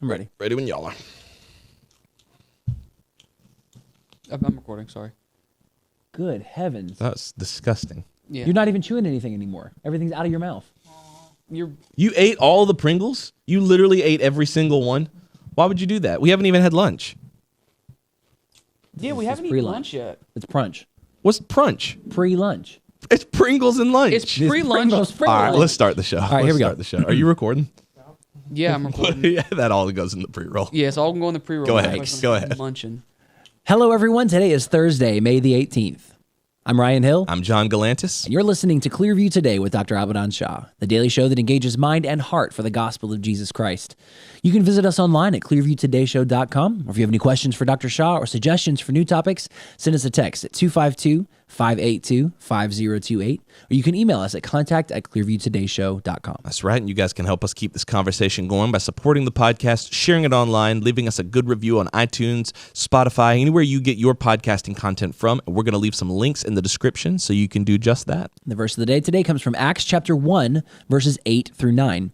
I'm ready. Ready when y'all are. I'm recording, sorry. Good heavens. That's disgusting. Yeah. You're not even chewing anything anymore. Everything's out of your mouth. You ate all the Pringles? You literally ate every single one? Why would you do that? We haven't even had lunch. Yeah, we haven't eaten pre-lunch. lunch yet. It's brunch. What's brunch? Pre-lunch. It's Pringles and lunch. It's pre-lunch. Pringles. All right, let's start the show. All right, here we go. Start the show. Are you recording? Yeah, I'm recording. Yeah, that all goes in the pre-roll. Yeah, it's all going to pre-roll. Go ahead. Like Go ahead. Luncheon. Hello, everyone. Today is Thursday, May the 18th. I'm Ryan Hill. I'm John Galantis. And you're listening to Clearview Today with Dr. Shah, the daily show that engages mind and heart for the gospel of Jesus Christ. You can visit us online at clearviewtodayshow.com, or if you have any questions for Dr. Shah or suggestions for new topics, send us a text at 252-582-5028, or you can email us at contact@clearviewtodayshow.com. That's right, and you guys can help us keep this conversation going by supporting the podcast, sharing it online, leaving us a good review on iTunes, Spotify, anywhere you get your podcasting content from. And we're going to leave some links in the description so you can do just that. The verse of the day today comes from Acts chapter 1, verses 8 through 9.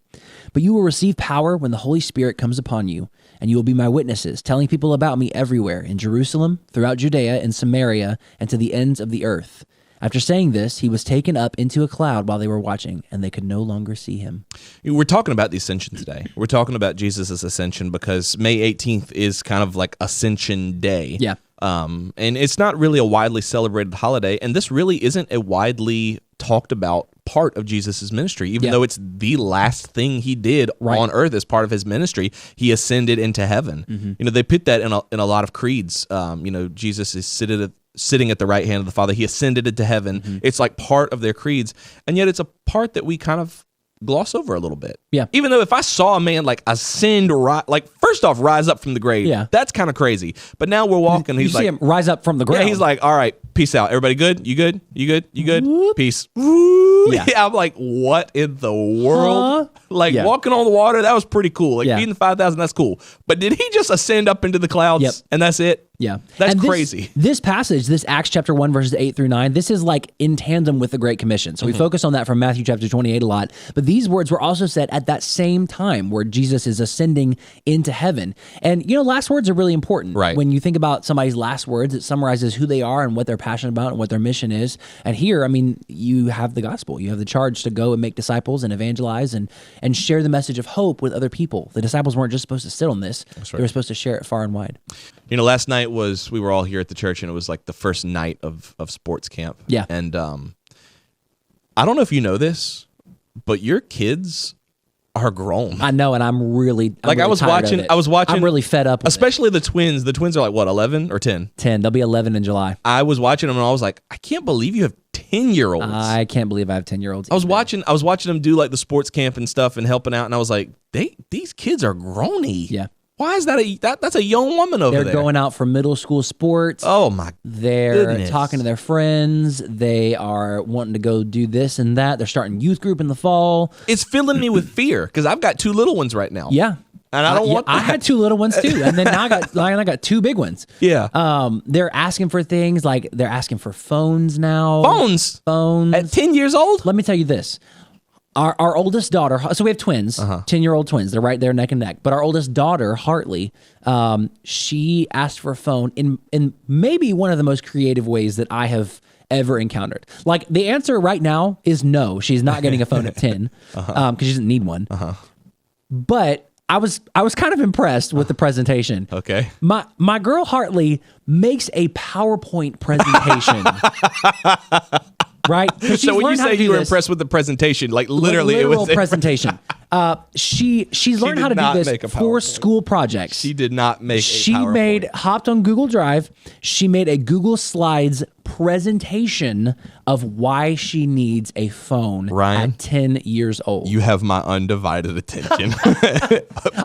But you will receive power when the Holy Spirit comes upon you, and you will be my witnesses, telling people about me everywhere, in Jerusalem, throughout Judea and Samaria, and to the ends of the earth. After saying this, he was taken up into a cloud while they were watching, and they could no longer see him. We're talking about the ascension today. We're talking about Jesus' ascension because May 18th is kind of like Ascension Day. Yeah. And it's not really a widely celebrated holiday, and this really isn't a widely talked about part of Jesus' ministry, even though it's the last thing he did on earth as part of his ministry. He ascended into heaven. Mm-hmm. You know, they put that in a lot of creeds. Jesus is sitting at the right hand of the Father. He ascended into heaven. Mm-hmm. It's like part of their creeds, and yet it's a part that we kind of gloss over a little bit. Yeah. Even though if I saw a man like ascend, first off, rise up from the grave, that's kind of crazy. But now we're walking. He's you see him rise up from the ground. Yeah, he's like, all right, peace out. Everybody good? You good? You good? You good? Whoop. Peace. Yeah. I'm like, what in the world? Huh? Walking on the water, that was pretty cool. Feeding the 5,000, that's cool. But did he just ascend up into the clouds and that's it? Yeah. That's and crazy. This passage, this Acts chapter 1, verses 8 through 9, this is like in tandem with the Great Commission. So we focus on that from Matthew chapter 28 a lot. But these words were also said at that same time where Jesus is ascending into heaven. And, last words are really important. Right. When you think about somebody's last words, it summarizes who they are and what they're passionate about and what their mission is. And here, you have the gospel. You have the charge to go and make disciples and evangelize and share the message of hope with other people. The disciples weren't just supposed to sit on this. That's right. They were supposed to share it far and wide. Last night we were all here at the church, and it was like the first night of sports camp. Yeah. And I don't know if you know this, but your kids are grown. I know, and I'm really I was watching. I'm really fed up with especially the twins. The twins are like, what, 11 or 10? 10. They'll be 11 in July. I was watching them, and I was like, I can't believe you have 10-year-olds. I can't believe I have 10-year-olds. I was watching them do like the sports camp and stuff and helping out, and I was like, these kids are growny. Yeah. Why is that that's a young woman over there? They're going out for middle school sports. Oh my They're goodness. talking to their friends. They are wanting to go do this and that. They're starting youth group in the fall. It's filling me with fear because I've got 2 little ones right now. Yeah. And I don't want that. I had 2 little ones too. And then now I got 2 big ones. Yeah. They're asking for things like they're asking for phones now. Phones? Phones. At 10 years old? Let me tell you this. Our oldest daughter, so we have twins, 10-year-old twins. They're right there neck and neck. But our oldest daughter, Hartley, she asked for a phone in maybe one of the most creative ways that I have ever encountered. Like, the answer right now is no. She's not getting a phone at 10 because she doesn't need one. But I was kind of impressed with the presentation. Okay. My girl Hartley makes a PowerPoint presentation. Right? So when you say you were impressed with the presentation, like literally it was a presentation. She's learned how to do this for school projects. She did not make a PowerPoint. Hopped on Google Drive. She made a Google Slides presentation of why she needs a phone at 10 years old. You have my undivided attention.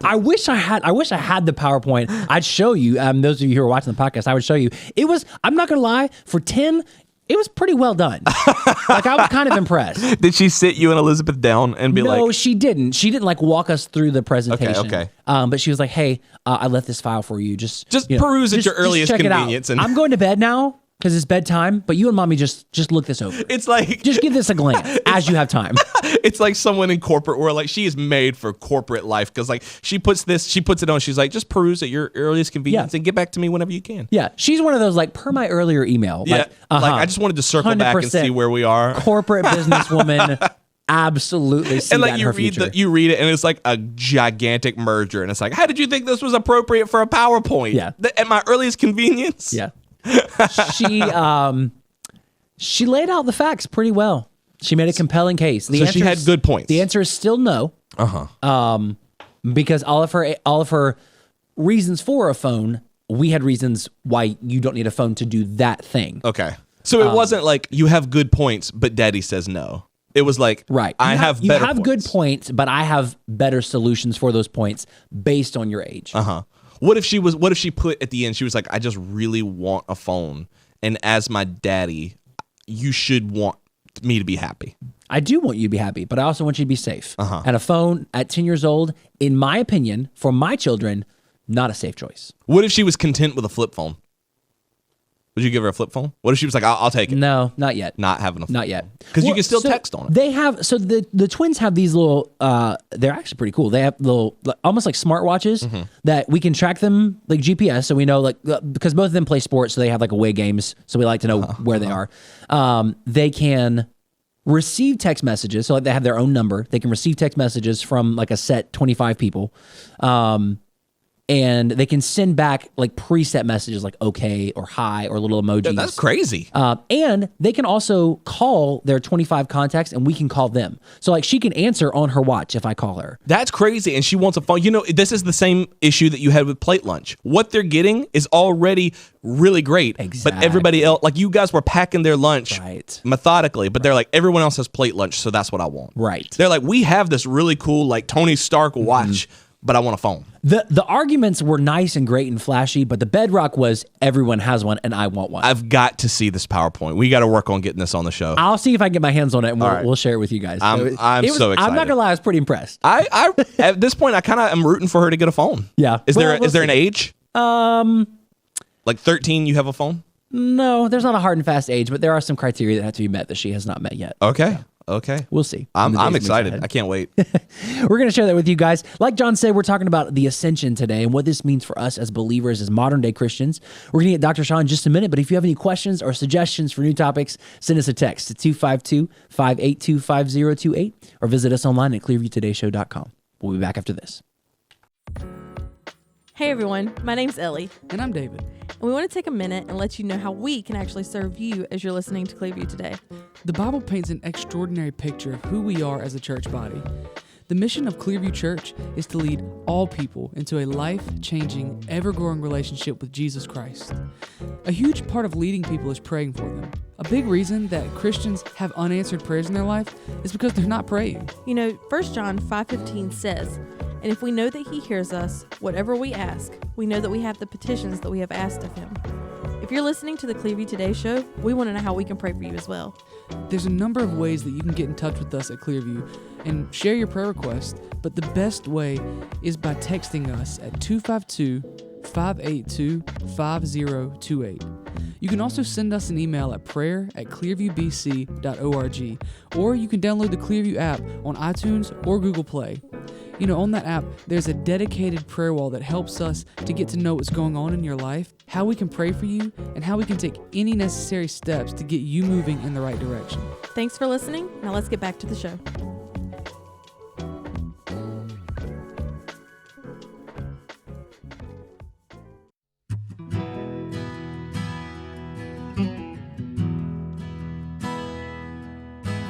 I wish I had the PowerPoint. I'd show you. Those of you who are watching the podcast, I would show you. It was, I'm not gonna lie, for 10, it was pretty well done. I was kind of impressed. Did she sit you and Elizabeth down and be like... No, she didn't. She didn't walk us through the presentation. Okay. But she was like, hey, I left this file for you. Just peruse at your earliest check convenience. I'm going to bed now. because it's bedtime, but you and mommy just look this over. It's like Just give this a glance as you have time. it's like someone in corporate where like she is made for corporate life because like she puts it on. She's like, just peruse at your earliest convenience and get back to me whenever you can. Yeah, she's one of those like per my earlier email. Yeah, like I just wanted to circle back and see where we are. Corporate businesswoman. Absolutely see and like that in you her read future. you read it and it's like a gigantic merger and it's like, how did you think this was appropriate for a PowerPoint? Yeah. At my earliest convenience. Yeah. She laid out the facts pretty well. She made a compelling case. So she had good points. The answer is still no. Because all of her reasons for a phone, we had reasons why you don't need a phone to do that thing. Okay. So it wasn't like you have good points, but daddy says no. It was like, Right. I have better points. good points, but I have better solutions for those points based on your age. What if she put at the end, she was like, I just really want a phone. And as my daddy, you should want me to be happy. I do want you to be happy, but I also want you to be safe. And a phone at 10 years old, in my opinion, for my children, not a safe choice. What if she was content with a flip phone? Would you give her a flip phone? What if she was like, I'll take it? No, not yet. Not having a flip Not yet. Because you can still text on it. They have, so the twins have these little, they're actually pretty cool. They have little, almost like smartwatches that we can track them like GPS. So we know like, because both of them play sports, so they have like away games. So we like to know where they are. They can receive text messages. So like they have their own number. They can receive text messages from like a set 25 people. And they can send back like preset messages like okay or hi or little emojis. That's crazy. And they can also call their 25 contacts and we can call them. So like she can answer on her watch if I call her. That's crazy. And she wants a phone. You know, this is the same issue that you had with Plate Lunch. What they're getting is already really great. Exactly. But everybody else, like you guys were packing their lunch methodically, but they're like, everyone else has Plate Lunch, so that's what I want. Right. They're like, we have this really cool like Tony Stark watch, but I want a phone. The arguments were nice and great and flashy, but the bedrock was everyone has one and I want one. I've got to see this PowerPoint. We got to work on getting this on the show. I'll see if I can get my hands on it and we'll share it with you guys. I'm so excited. I'm not gonna lie, I was pretty impressed. I at this point, I kind of am rooting for her to get a phone. Yeah. Is there an age? Like 13, you have a phone? No, there's not a hard and fast age, but there are some criteria that have to be met that she has not met yet. Okay. Okay. We'll see. I'm excited. I can't wait. We're going to share that with you guys. Like John said, we're talking about the ascension today and what this means for us as believers, as modern day Christians. We're going to get Dr. Shah in just a minute, but if you have any questions or suggestions for new topics, send us a text to 252-582-5028 or visit us online at clearviewtodayshow.com. We'll be back after this. Hey everyone, my name's Ellie, And I'm David. and we want to take a minute and let you know how we can actually serve you as you're listening to Clearview today. The Bible paints an extraordinary picture of who we are as a church body. The mission of Clearview Church is to lead all people into a life-changing, ever-growing relationship with Jesus Christ. A huge part of leading people is praying for them. A big reason that Christians have unanswered prayers in their life is because they're not praying. You know, 1 John 5:15 says, "And if we know that he hears us, whatever we ask, we know that we have the petitions that we have asked of him." If you're listening to the Clearview Today show, we want to know how we can pray for you as well. There's a number of ways that you can get in touch with us at Clearview and share your prayer request, but the best way is by texting us at 252-582-5028. You can also send us an email at prayer@clearviewbc.org, or you can download the Clearview app on iTunes or Google Play. You know, on that app, there's a dedicated prayer wall that helps us to get to know what's going on in your life, how we can pray for you, and how we can take any necessary steps to get you moving in the right direction. Thanks for listening. Now let's get back to the show.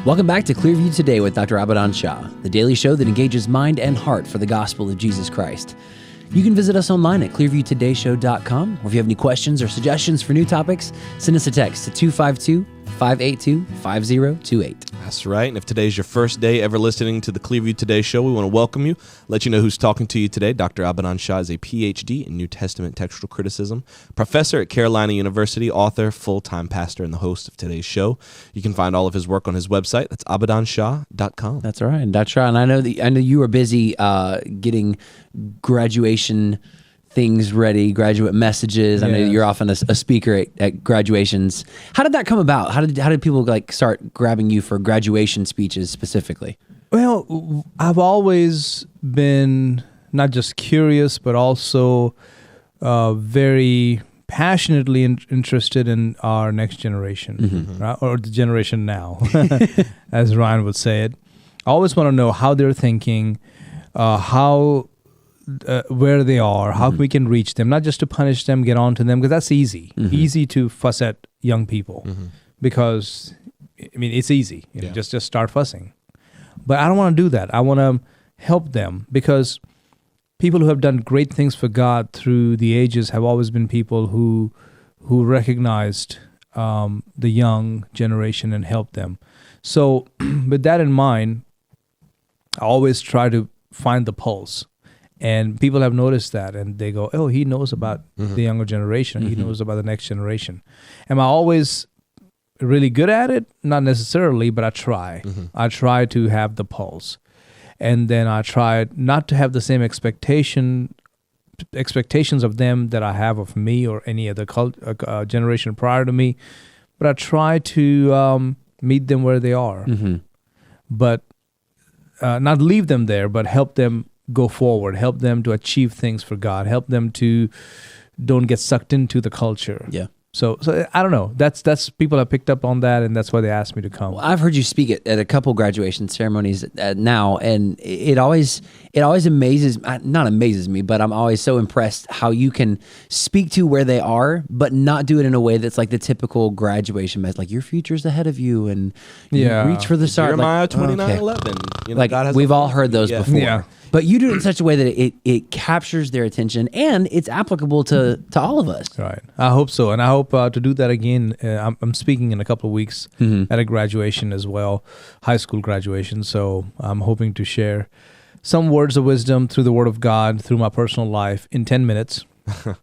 Welcome back to Clearview Today with Dr. Abadan Shah, the daily show that engages mind and heart for the gospel of Jesus Christ. You can visit us online at clearviewtodayshow.com, or if you have any questions or suggestions for new topics, send us a text to 252-582-5028. That's right. And if today's your first day ever listening to the Clearview Today show, we want to welcome you, let you know who's talking to you today. Dr. Abadan Shah is a PhD in New Testament textual criticism, professor at Carolina University, author, full-time pastor, and the host of today's show. You can find all of his work on his website. That's abadanshah.com. That's right, Dr. Shah. And I know you were busy getting graduation things ready, graduate messages. I know you're often a speaker at graduations. How did that come about? How did people like start grabbing you for graduation speeches specifically? Well, I've always been not just curious, but also very passionately interested in our next generation, right? Or the generation now, as Ryan would say it. I always want to know how they're thinking, where they are, how we can reach them, not just to punish them, get on to them, because that's easy. Easy to fuss at young people because, I mean, it's easy. You know, just start fussing. But I don't want to do that. I want to help them because people who have done great things for God through the ages have always been people who recognized the young generation and helped them. So with that in mind, I always try to find the pulse. And people have noticed that, and they go, oh, he knows about the younger generation. He knows about the next generation. Am I always really good at it? Not necessarily, but I try. I try to have the pulse. And then I try not to have the same expectations of them that I have of me or any other generation prior to me, but I try to meet them where they are. But not leave them there, but help them go forward, help them to achieve things for God, help them to don't get sucked into the culture. Yeah. So I don't know. That's people have picked up on that, and that's why they asked me to come. Well, I've heard you speak at a couple graduation ceremonies now, and it always amazes, not amazes me, but I'm always so impressed how you can speak to where they are, but not do it in a way that's like the typical graduation message, like your future's ahead of you, and you reach for the stars. Jeremiah like, 29:11. You know, like God has we've all heard those before. Yeah. But you do it in such a way that it captures their attention and it's applicable to all of us. Right. I hope so. And I hope to do that again. I'm speaking in a couple of weeks at a graduation as well, high school graduation. So I'm hoping to share some words of wisdom through the Word of God, through my personal life in 10 minutes.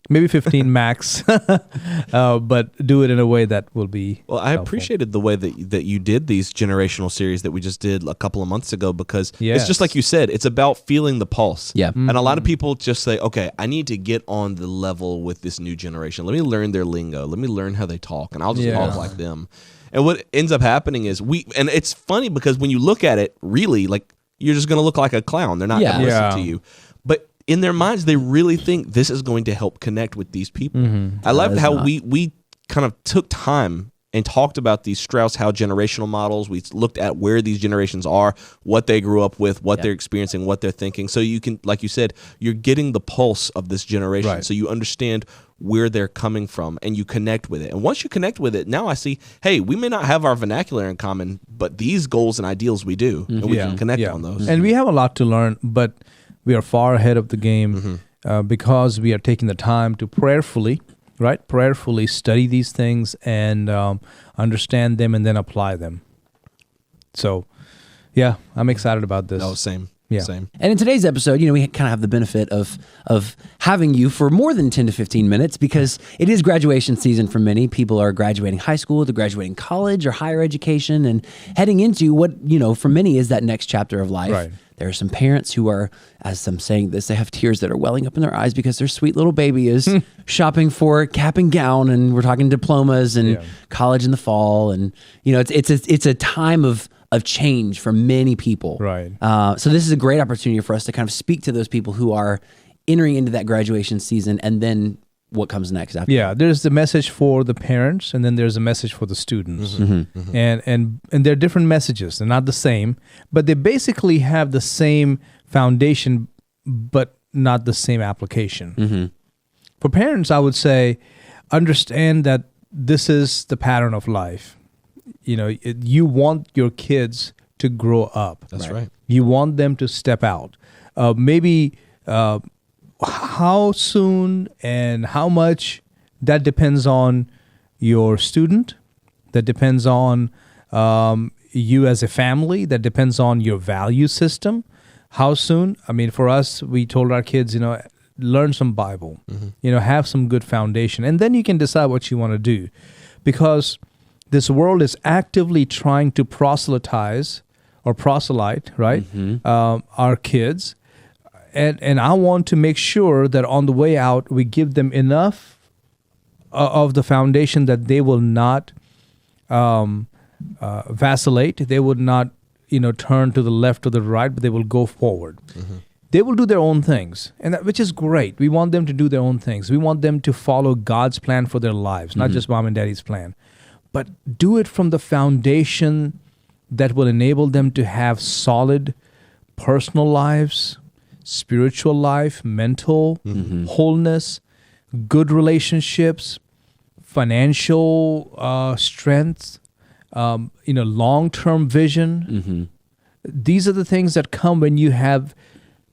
Maybe 15 max, but do it in a way that will be Well, I helpful. appreciated the way that you did these generational series that we just did a couple of months ago because it's just like you said, it's about feeling the pulse. Yeah. And a lot of people just say, okay, I need to get on the level with this new generation. Let me learn their lingo. Let me learn how they talk, and I'll just talk like them. And what ends up happening is and it's funny because when you look at it, really, like you're just going to look like a clown. They're not going to listen to you. But in their minds, they really think this is going to help connect with these people. I loved how we kind of took time and talked about these Strauss-Howe generational models. We looked at where these generations are, what they grew up with, what they're experiencing, what they're thinking. So you can, like you said, you're getting the pulse of this generation. Right. So you understand where they're coming from and you connect with it. And once you connect with it, now I see, hey, we may not have our vernacular in common, but these goals and ideals we do, and we can connect on those. And we have a lot to learn, but we are far ahead of the game because we are taking the time to prayerfully study these things and understand them and then apply them. So, yeah, I'm excited about this. No, same. Yeah. Same. And in today's episode, we kind of have the benefit of having you for more than 10 to 15 minutes because it is graduation season for many. People are graduating high school, they're graduating college or higher education and heading into what, for many is that next chapter of life. Right. There are some parents who are, as I'm saying this, they have tears that are welling up in their eyes because their sweet little baby is shopping for cap and gown, and we're talking diplomas and college in the fall, and it's a time of change for many people. Right. So this is a great opportunity for us to kind of speak to those people who are entering into that graduation season, and then what comes next after. Yeah, there's the message for the parents, and then there's a message for the students. And they're different messages. They're not the same, but they basically have the same foundation, but not the same application. For parents, I would say, understand that this is the pattern of life. You want your kids to grow up. That's right. You want them to step out. Maybe how soon and how much, that depends on your student. That depends on you as a family. That depends on your value system. How soon? I mean, for us, we told our kids, learn some Bible. Have some good foundation. And then you can decide what you want to do. Because this world is actively trying to proselyte, right? Our kids. and I want to make sure that on the way out we give them enough of the foundation that they will not vacillate. They would not, turn to the left or the right, but they will go forward. They will do their own things, which is great. We want them to do their own things. We want them to follow God's plan for their lives, not just mom and daddy's plan, but do it from the foundation that will enable them to have solid personal lives, spiritual life, mental wholeness, good relationships, financial strength, long-term vision. These are the things that come when you have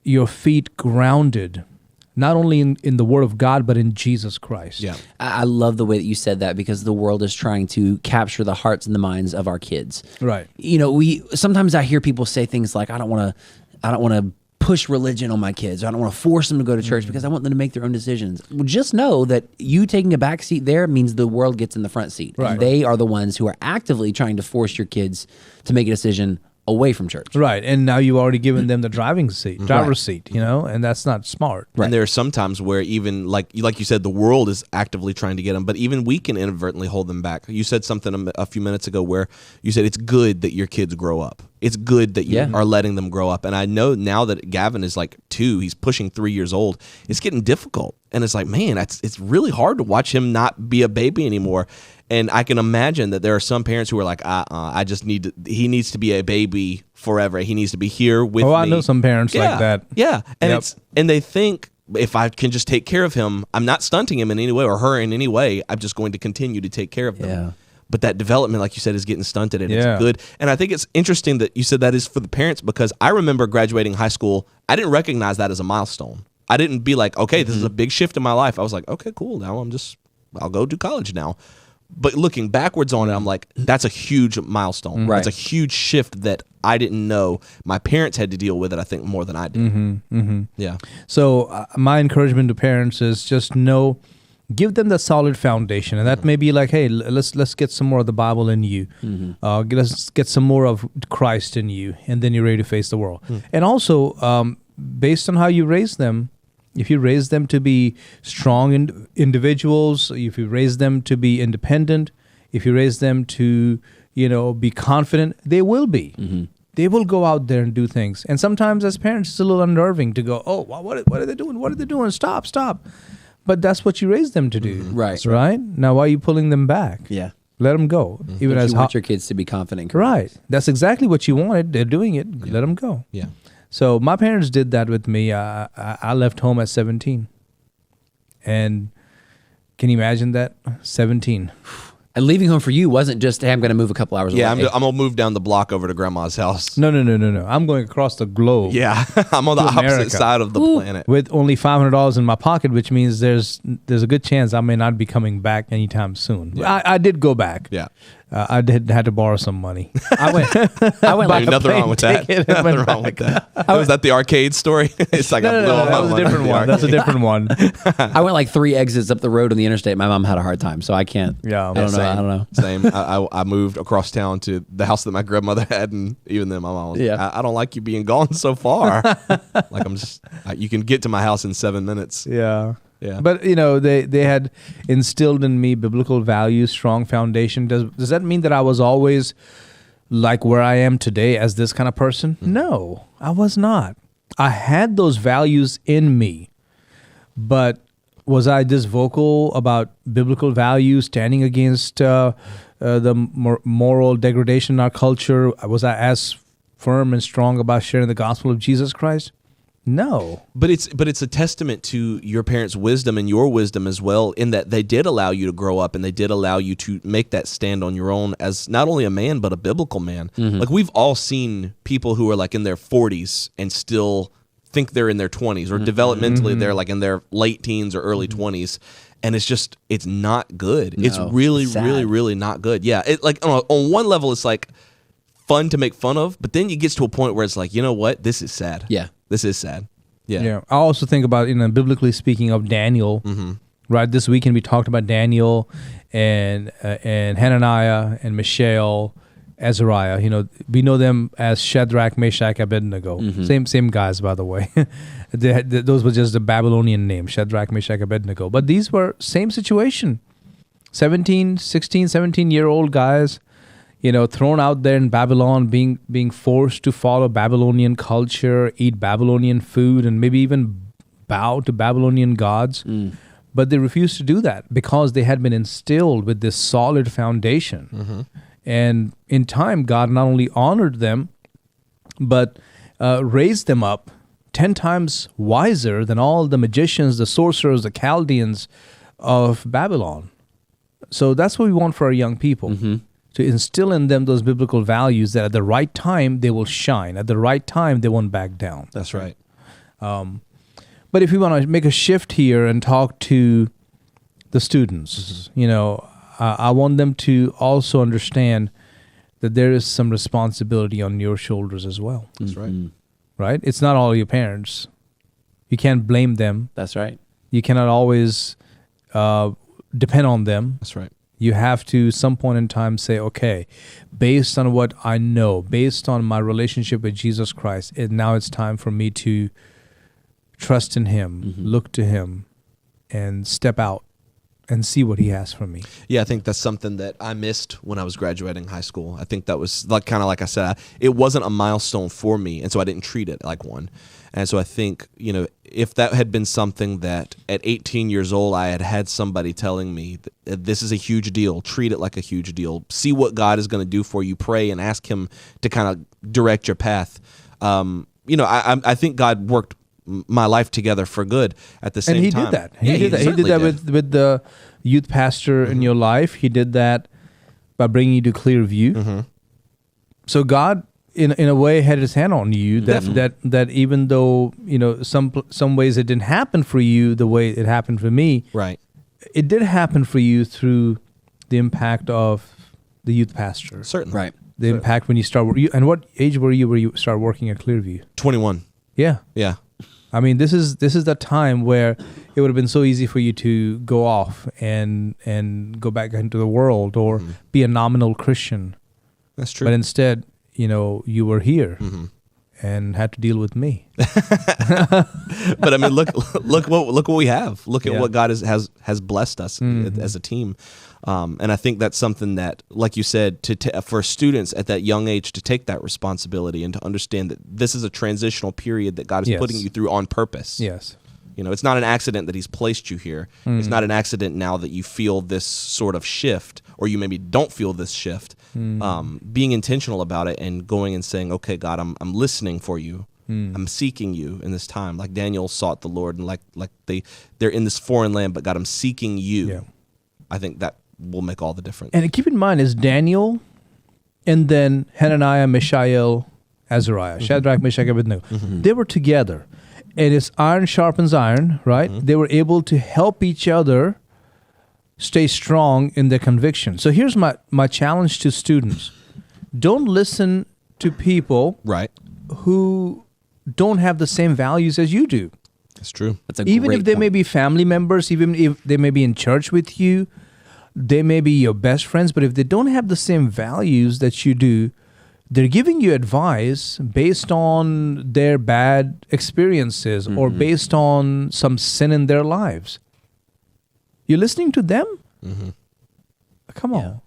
your feet grounded, not only in the Word of God, but in Jesus Christ. Yeah. I love the way that you said that, because the world is trying to capture the hearts and the minds of our kids. Right. Sometimes I hear people say things like, I don't want to push religion on my kids. I don't want to force them to go to church because I want them to make their own decisions. Well, just know that you taking a back seat there means the world gets in the front seat. Right. And they are the ones who are actively trying to force your kids to make a decision away from church. Right. And now you've already given them the driver's seat, and that's not smart. And there are some times where even like you said, the world is actively trying to get them, but even we can inadvertently hold them back. You said something a few minutes ago where you said it's good that your kids grow up. It's good that you are letting them grow up. And I know now that Gavin is like 2, he's pushing 3 years old, it's getting difficult. And it's like, man, it's really hard to watch him not be a baby anymore. And I can imagine that there are some parents who are like, he needs to be a baby forever. He needs to be here with me. I know some parents like that. Yeah. And and they think, if I can just take care of him, I'm not stunting him in any way or her in any way. I'm just going to continue to take care of them. Yeah. But that development, like you said, is getting stunted, and it's good. And I think it's interesting that you said that is for the parents, because I remember graduating high school, I didn't recognize that as a milestone. I didn't be like, okay, this is a big shift in my life. I was like, okay, cool. Now I'll go do college now. But looking backwards on it, I'm like, that's a huge milestone. Right. That's a huge shift that I didn't know. My parents had to deal with it, I think, more than I did. Yeah. So my encouragement to parents is just give them the solid foundation. And that may be like, hey, let's get some more of the Bible in you. Let's get some more of Christ in you. And then you're ready to face the world. And also, based on how you raise them, if you raise them to be strong individuals, if you raise them to be independent, if you raise them to, be confident, they will be. They will go out there and do things. And sometimes as parents, it's a little unnerving to go, oh, what are they doing? What are they doing? Stop. But that's what you raised them to do. Right. Right? Now, why are you pulling them back? Yeah. Let them go. Even If you want your kids to be confident. Right. That's exactly what you wanted. They're doing it. Let them go. Yeah. So my parents did that with me. I left home at 17. And can you imagine that? 17. And leaving home for you wasn't just, hey, I'm going to move a couple hours away. Yeah, I'm going to move down the block over to grandma's house. No. I'm going across the globe. Yeah, I'm on the opposite America. side of the planet. With only $500 in my pocket, which means there's a good chance I may not be coming back anytime soon. Yeah. I did go back. Yeah. I had to borrow some money. I went There's like nothing wrong with that. Nothing wrong with that. Was that the arcade story? It's like I blew all my that was a money different at the one. That's a arcade. different one. I went like 3 exits up the road on the interstate. My mom had a hard time, so I can't. Yeah. I don't know. Same. I moved across town to the house that my grandmother had, and even then my mom was Yeah. I don't like you being gone so far. Like you can get to my house in 7 minutes. Yeah. Yeah. But they had instilled in me biblical values, strong foundation. Does that mean that I was always like where I am today as this kind of person? No, I was not. I had those values in me, but was I this vocal about biblical values, standing against the moral degradation in our culture? Was I as firm and strong about sharing the gospel of Jesus Christ? No. But it's a testament to your parents' wisdom and your wisdom as well, in that they did allow you to grow up and they did allow you to make that stand on your own as not only a man, but a biblical man. Like we've all seen people who are like in their 40s and still think they're in their 20s, or developmentally they're like in their late teens or early 20s. And it's not good. No, it's really, sad. really, really not good. Yeah. It like on one level, it's like fun to make fun of, but then you get to a point where it's like, you know what? This is sad. Yeah. This is sad. Yeah. Yeah. I also think about, biblically speaking, of Daniel. Right. This weekend we talked about Daniel and Hananiah and Mishael Azariah. We know them as Shadrach, Meshach, Abednego. Same guys, by the way. Those were just the Babylonian name, Shadrach, Meshach, Abednego. But these were same situation. 16, 17-year-old guys, thrown out there in Babylon, being forced to follow Babylonian culture, eat Babylonian food, and maybe even bow to Babylonian gods. But they refused to do that because they had been instilled with this solid foundation. And in time, God not only honored them, but raised them up 10 times wiser than all the magicians, the sorcerers, the Chaldeans of Babylon. So that's what we want for our young people, to instill in them those biblical values that at the right time, they will shine. At the right time, they won't back down. That's right. But if we want to make a shift here and talk to the students, I want them to also understand that there is some responsibility on your shoulders as well. That's right. Right? It's not all your parents. You can't blame them. That's right. You cannot always depend on them. That's right. You have to, some point in time, say, okay, based on what I know, based on my relationship with Jesus Christ, now it's time for me to trust in Him, look to Him, and step out and see what He has for me. Yeah, I think that's something that I missed when I was graduating high school. I think that was like I said, it wasn't a milestone for me, and so I didn't treat it like one. And so I think, if that had been something that at 18 years old I had somebody telling me that this is a huge deal, treat it like a huge deal, see what God is going to do for you, pray and ask Him to kind of direct your path. I think God worked my life together for good at the same time. And He did that. He did that with the youth pastor in your life. He did that by bringing you to Clearview. So God, in a way, had His hand on you. That even though some ways it didn't happen for you the way it happened for me, right? It did happen for you through the impact of the youth pastor. Certainly, right. The impact when you start. And what age were you where you started working at Clearview? 21. Yeah. Yeah. I mean, this is the time where it would have been so easy for you to go off and go back into the world or be a nominal Christian. That's true. But instead, you were here and had to deal with me. But I mean, look what we have. Look at what God has blessed us as a team. And I think that's something that, like you said, for students at that young age to take that responsibility and to understand that this is a transitional period that God is putting you through on purpose. Yes. It's not an accident that He's placed you here. It's not an accident now that you feel this sort of shift, or you maybe don't feel this shift. Being intentional about it and going and saying, okay, God, I'm listening for you. I'm seeking you in this time. Like Daniel sought the Lord, and like they're in this foreign land, but God, I'm seeking you. Yeah. I think that will make all the difference. And keep in mind, it's Daniel, and then Hananiah, Mishael, Azariah, Shadrach, Meshach, Abednego. They were together. And it's iron sharpens iron, right? They were able to help each other stay strong in their conviction. So here's my challenge to students. Don't listen to people who don't have the same values as you do. That's true. Even if they may be family members, even if they may be in church with you, they may be your best friends, but if they don't have the same values that you do, they're giving you advice based on their bad experiences or based on some sin in their lives. You're listening to them? Come on.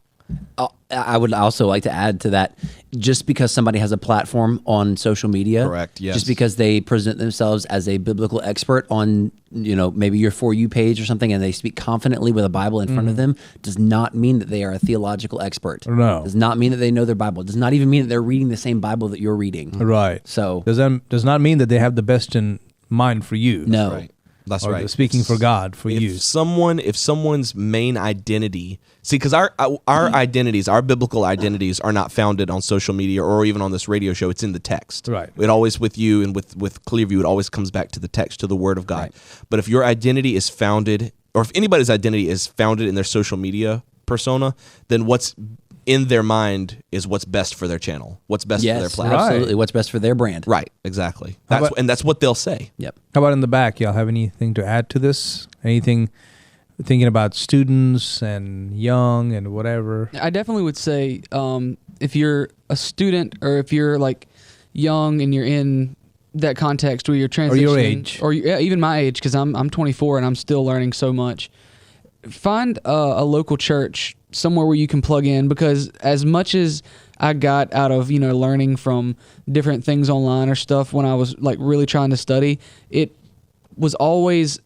I would also like to add to that, just because somebody has a platform on social media, correct? Yes. Just because they present themselves as a biblical expert on, maybe your For You page or something, and they speak confidently with a Bible in front of them, does not mean that they are a theological expert. No. Does not mean that they know their Bible. Does not even mean that they're reading the same Bible that you're reading. Right. So does not mean that they have the best in mind for you. No. Right. That's or right. Speaking for God, for you. If someone's main identity, because our identities, our biblical identities, are not founded on social media or even on this radio show. It's in the text. Right. It always, with you and with Clearview, it always comes back to the text, to the Word of God. Right. But if your identity is founded, or if anybody's identity is founded in their social media persona, then what's in their mind is what's best for their channel, what's best for their platform. Absolutely, what's best for their brand. Right, exactly. That's what they'll say. Yep. How about in the back? Y'all have anything to add to this? Anything thinking about students and young and whatever? I definitely would say if you're a student or if you're like young and you're in that context where you're transitioning, or your age, or even my age, because I'm 24 and I'm still learning so much. Find a local church somewhere where you can plug in, because as much as I got out of learning from different things online or stuff when I was like really trying to study, it was always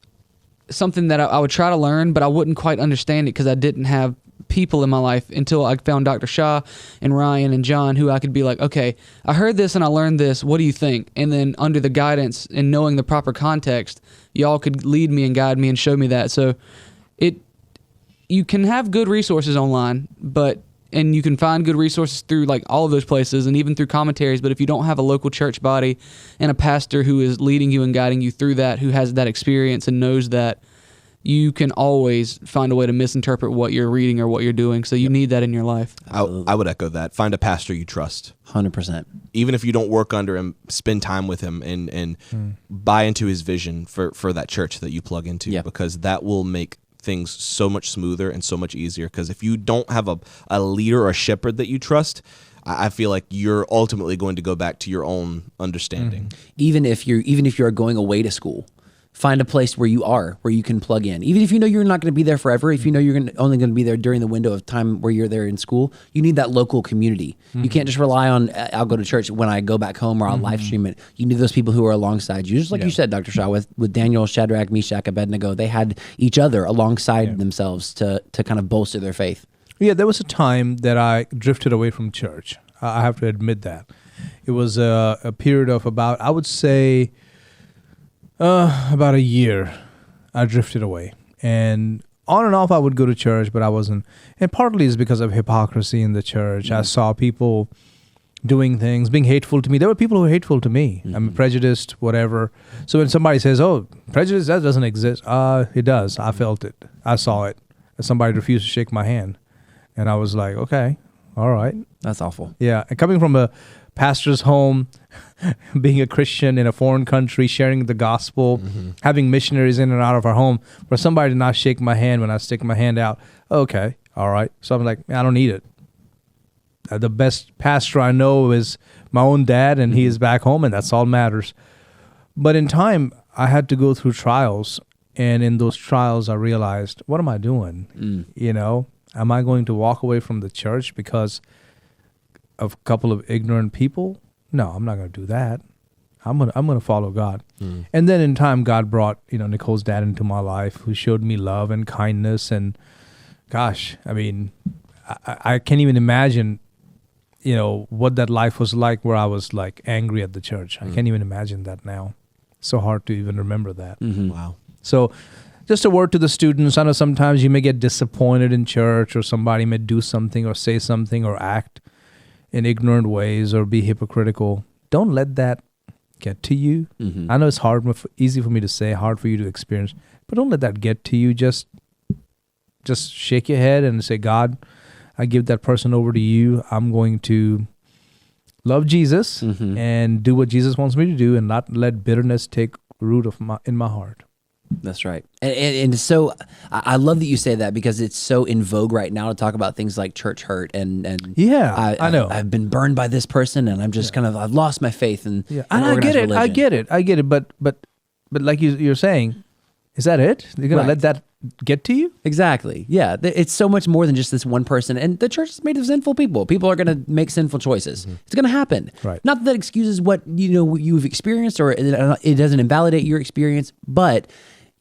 something that I would try to learn, but I wouldn't quite understand it because I didn't have people in my life until I found Dr. Shah and Ryan and John, who I could be like, okay, I heard this and I learned this. What do you think? And then under the guidance and knowing the proper context, y'all could lead me and guide me and show me that. So you can have good resources online, and you can find good resources through like all of those places and even through commentaries. But if you don't have a local church body and a pastor who is leading you and guiding you through that, who has that experience and knows that, you can always find a way to misinterpret what you're reading or what you're doing. So you need that in your life. I would echo that. Find a pastor you trust. 100%. Even if you don't work under him, spend time with him and buy into his vision for that church that you plug into, because that will make things so much smoother and so much easier. Because if you don't have a leader or a shepherd that you trust, I feel like you're ultimately going to go back to your own understanding. Even if you're going away to school, find a place where you can plug in. Even if you know you're not going to be there forever, if you know you're only going to be there during the window of time where you're there in school, you need that local community. You can't just rely on, I'll go to church when I go back home or I'll live stream it. You need those people who are alongside you. Just like you said, Dr. Shaw, with Daniel, Shadrach, Meshach, Abednego, they had each other alongside themselves to kind of bolster their faith. Yeah, there was a time that I drifted away from church. I have to admit that. It was a period of about, I would say, about a year. I drifted away. And on and off I would go to church, but I wasn't. And partly it's because of hypocrisy in the church. I saw people doing things, being hateful to me. There were people who were hateful to me. I'm prejudiced, whatever. So when somebody says, oh, prejudice, that doesn't exist. It does. I felt it. I saw it. Somebody refused to shake my hand. And I was like, okay, all right. That's awful. Yeah. And coming from a pastor's home, being a Christian in a foreign country, sharing the gospel, having missionaries in and out of our home, for somebody to not shake my hand when I stick my hand out, okay, all right. So I'm like, I don't need it. The best pastor I know is my own dad, and he is back home, and that's all that matters. But in time, I had to go through trials, and in those trials, I realized, what am I doing? Am I going to walk away from the church because of a couple of ignorant people? No, I'm not going to do that. I'm gonna follow God. And then in time, God brought Nicole's dad into my life, who showed me love and kindness. And gosh, I mean, I can't even imagine, what that life was like, where I was like angry at the church. I can't even imagine that now. So hard to even remember that. Wow. So just a word to the students. I know sometimes you may get disappointed in church, or somebody may do something or say something or act in ignorant ways or be hypocritical. Don't let that get to you. I know it's easy for me to say, hard for you to experience, but don't let that get to you. Just shake your head and say, God, I give that person over to you. I'm going to love Jesus and do what Jesus wants me to do, and not let bitterness take root in my heart. That's right. And so I love that you say that, because it's so in vogue right now to talk about things like church hurt and yeah, I know. I've been burned by this person, and I'm just I've lost my faith in and I get it. But like you're saying, is that it? You're going to let that get to you? Exactly. Yeah. It's so much more than just this one person. And the church is made of sinful people. People are going to make sinful choices. It's going to happen. Right. Not that that excuses what you've experienced, or it doesn't invalidate your experience, but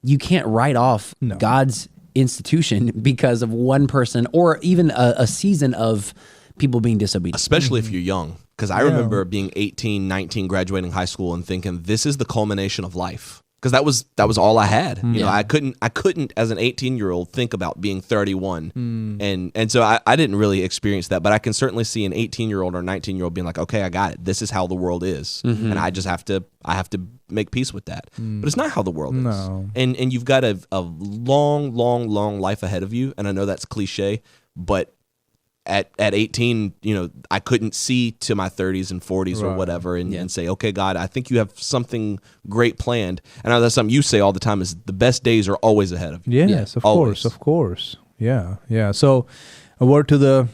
you can't write off God's institution because of one person, or even a season of people being disobedient. Especially if you're young. Because I remember being 18, 19, graduating high school and thinking, this is the culmination of life. Because that was all I had. I couldn't as an 18-year-old think about being 31. And so I didn't really experience that. But I can certainly see an 18-year-old or 19-year-old being like, okay, I got it. This is how the world is. And I have to make peace with that. But it's not how the world is. And you've got a long, long, long life ahead of you. And I know that's cliche, but at 18, I couldn't see to my 30s and 40s or whatever and say, okay, God, I think you have something great planned. And I know that's something you say all the time, is the best days are always ahead of you. Yes, of course. Yeah. So a word to the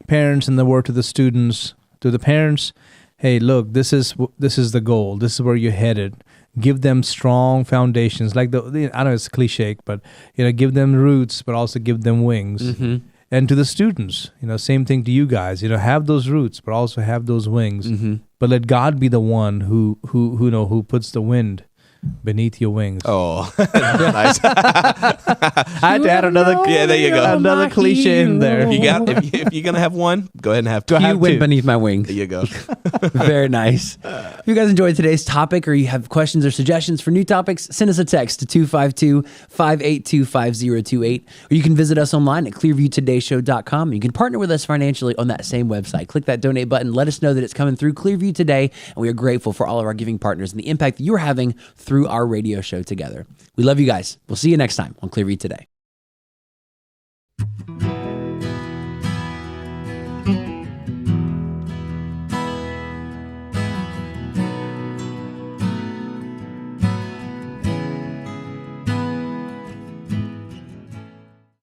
parents and the word to the students. To the parents, hey, look, this is the goal. This is where you're headed. Give them strong foundations. Like I know it's cliche, but give them roots, but also give them wings. Mm-hmm. And to the students, same thing to you guys. Have those roots, but also have those wings. Mm-hmm. But let God be the one who puts the wind beneath your wings. Oh, nice. I had to add another. Yeah, there you go. Another cliche in there. If you're gonna have one, go ahead and have two. You wind beneath my wings. There you go. Very nice. If you guys enjoyed today's topic or you have questions or suggestions for new topics, send us a text to 252-582-5028. Or you can visit us online at clearviewtodayshow.com. You can partner with us financially on that same website. Click that donate button. Let us know that it's coming through Clearview Today. And we are grateful for all of our giving partners and the impact that you're having through our radio show together. We love you guys. We'll see you next time on Clearview Today.